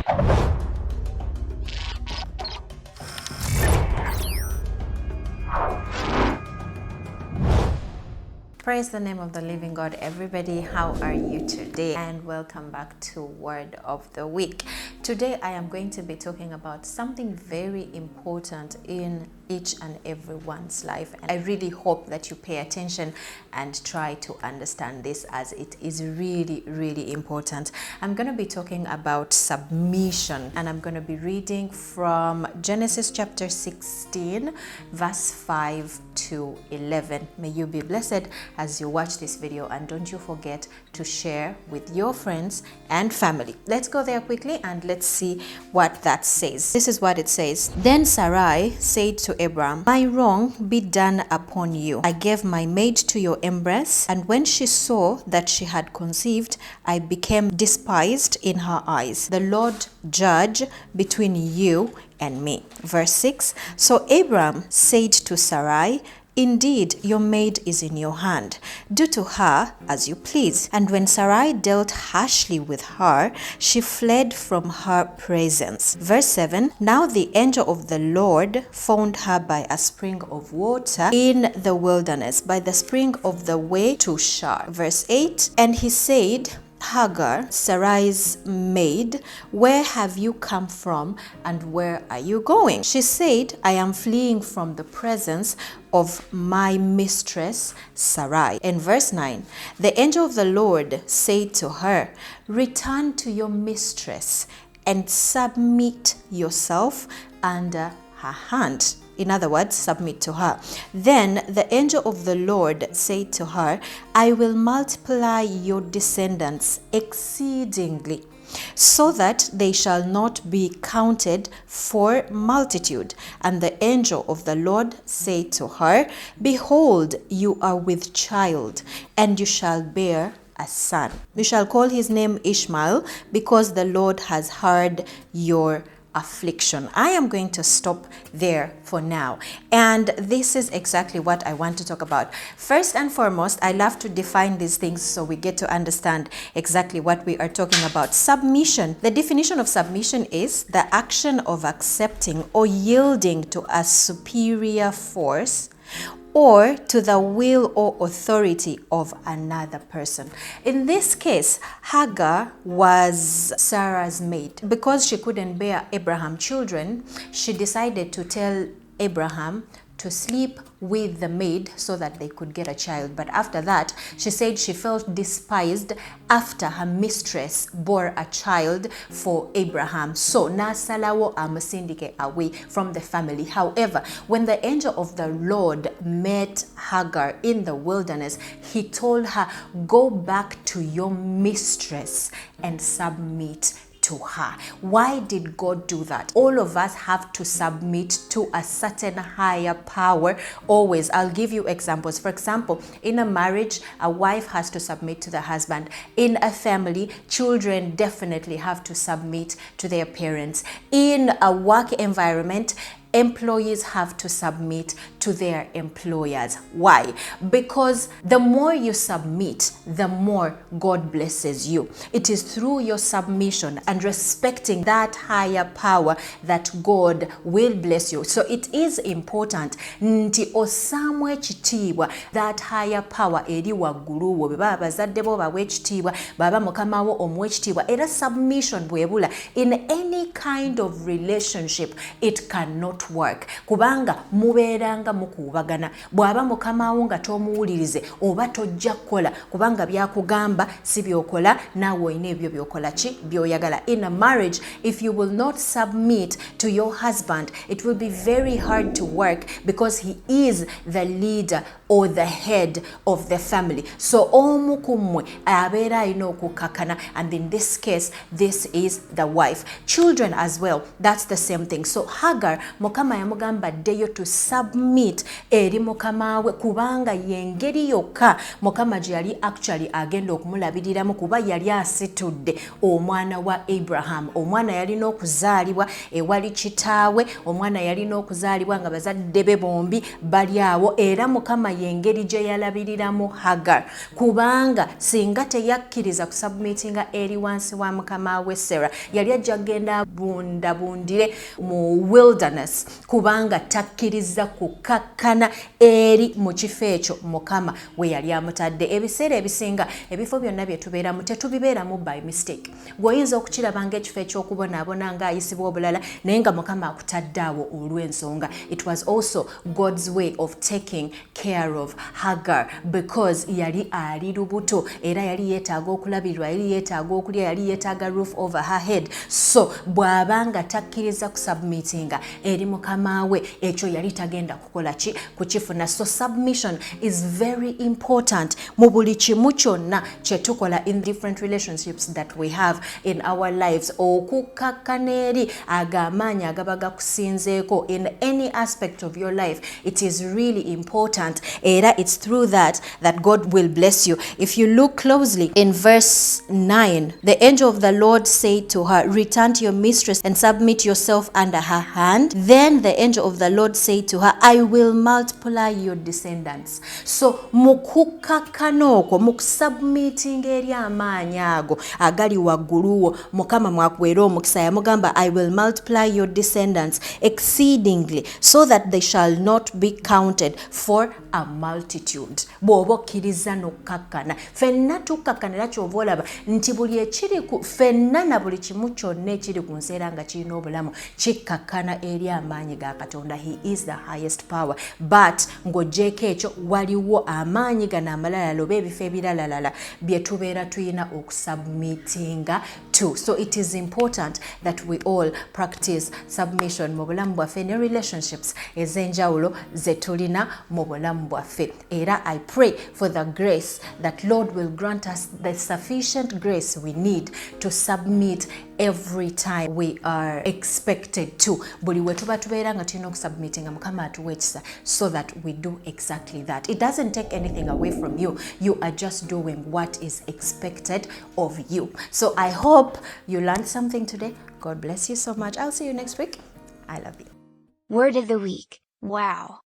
Praise the name of the living God, everybody. How are you today? And welcome back to Word of the Week. Today I am going to be talking about something very important in each and everyone's life. And I really hope that you pay attention and try to understand this, as it is really, really important. I'm going to be talking about submission, and I'm going to be reading from Genesis chapter 16, verse 5 to 11. May you be blessed as you watch this video, and don't you forget to share with your friends and family. Let's go there quickly and let's see what that says. This is what it says. Then Sarai said to Abram, "My wrong be done upon you. I gave my maid to your embrace, and when she saw that she had conceived, I became despised in her eyes. The Lord judge between you and me." Verse 6. So Abram said to Sarai, "Indeed, your maid is in your hand. Do to her as you please." And when Sarai dealt harshly with her, she fled from her presence. Verse 7. Now the angel of the Lord found her by a spring of water in the wilderness, by the spring of the way to Shur. Verse 8. And he said, "Hagar, Sarai's maid, where have you come from and where are you going?" She said, "I am fleeing from the presence of my mistress Sarai." In verse 9, the angel of the Lord said to her, "Return to your mistress and submit yourself under her hand." In other words, submit to her. Then the angel of the Lord said to her, "I will multiply your descendants exceedingly, so that they shall not be counted for multitude." And the angel of the Lord said to her, "Behold, you are with child, and you shall bear a son. You shall call his name Ishmael, because the Lord has heard your affliction." I am going to stop there for now, and this is exactly what I want to talk about. First and foremost, I love to define these things so we get to understand exactly what we are talking about. Submission. The definition of submission is the action of accepting or yielding to a superior force or to the will or authority of another person. In this case, Hagar was Sarah's maid. Because she couldn't bear Abraham children, she decided to tell Abraham to sleep with the maid so that they could get a child. But after that, she said she felt despised after her mistress bore a child for Abraham. So nasalawo amusindike away from the family. However, when the angel of the Lord met Hagar in the wilderness, he told her, "Go back to your mistress and submit to her." Why did God do that? All of us have to submit to a certain higher power always. I'll give you examples. For example, in a marriage, a wife has to submit to the husband. In a family, children definitely have to submit to their parents. In a work environment, employees have to submit to their employers. Why? Because the more you submit, the more God blesses you. It is through your submission and respecting that higher power that God will bless you. So it is important nti osamwe ekitiibwa that higher power eri waggulu wo, baba bazadde bo bawe ekitiibwa, baba mukama wo omuwe ekitiibwa. Era submission bwebula in any kind of relationship, it cannot work, kubanga mubeeranga mukuubagana. Bw'aba mukama wo nga tomuwulirize oba tojja kukola, kubanga byakugamba si byokola, naawe olina ebyo byokola ki byoyagala. In a marriage, if you will not submit to your husband, it will be very hard to work, because he is the leader or the head of the family. So omu kumwe abeera alina okukakana, and in this case, this is the wife. Children as well, that's the same thing. So Hagar, mukama yamugamba ddeyo to submit eri mukama we, kubanga yengeri yokka mukama gye yali actually agenda okumulabiriramu, kuba yali asitudde omwana wa Abraham. Omwana yalina okuzaalibwa ewali kitaawe, omwana yalina okuzaalibwa nga bazadde be bombi bali awo, era mukama yengeri gye yalabiriramu Hagar, kubanga singa teyakkiriza kusubmitinga eri wansi wa mukama we Sarah, yali ajja kugenda bundabundire mu wilderness, kubanga takkiriza kukakkana eri mu kifo ekyo mukama we yali amutadde. Ebiseera ebisinga ebifo byonna bye tubeeramu tetubibeeramu by mistake. Gweoyinza okukiraba ng'ekifo ekyokubonaabona ng'ayisibwa obulala naye nga mukama akutadde awo olw'ensonga. It was also God's way of taking care of Hagar, because yali ali lubuto era yali yeetaaga okulabirwa, yali yeetaaga okulya, yali yeetaaga roof over her head. So bw'abanga takkiriza kusubmitinga eri mukama we, ekyo yali tagenda kukola ki kukifuna. So submission is very important mu buli kimu kyonna kye tukola in different relationships that we have in our lives. Okukakkana eri ag'amaanyi agaba gakusinzeeko in any aspect of your life, it is really important. Era it's through that God will bless you. If you look closely in verse 9, the angel of the Lord said to her, return to your mistress and submit yourself under her hand. Then the angel of the Lord said to her, I will multiply your descendants. So mukukakkana okwo, mukusubmitinga eri amaanyi ago agali wagguluwo, mukama mwakuweera omukisa. Yamugamba, I will multiply your descendants exceedingly, so that they shall not be counted for a multitude. Bw'oba okkiriza n'okkakkana, ffenna tukkakkanira ky'ova olaba nti buli ekiri ku ffenna na buli kimu kyonna ekiri ku nseera nga kirina obulamu kikkakkana eri amaanyi ga Katonda. He is the highest power. But ng'oggyeko ekyo, waliwo amaanyi gano amalala oba ebifo ebiralalala bye tubeera tuyina okusubmitinga to. So it is important that we all practice submission mu bulamu bwaffe ne relationships ez'enjawulo ze tulina mu bulamu bwaffe. Era I pray for the grace that Lord will grant us the sufficient grace we need to submit every time we are expected to. Buli we tuba tubeera nga tulina okusubmitinga, mukama atuwa ekisa so that we do exactly that. It doesn't take anything away from you. You are just doing what is expected of you. So I hope you learned something today. God bless you so much. I'll see you next week. I love you. Word of the week. Wow.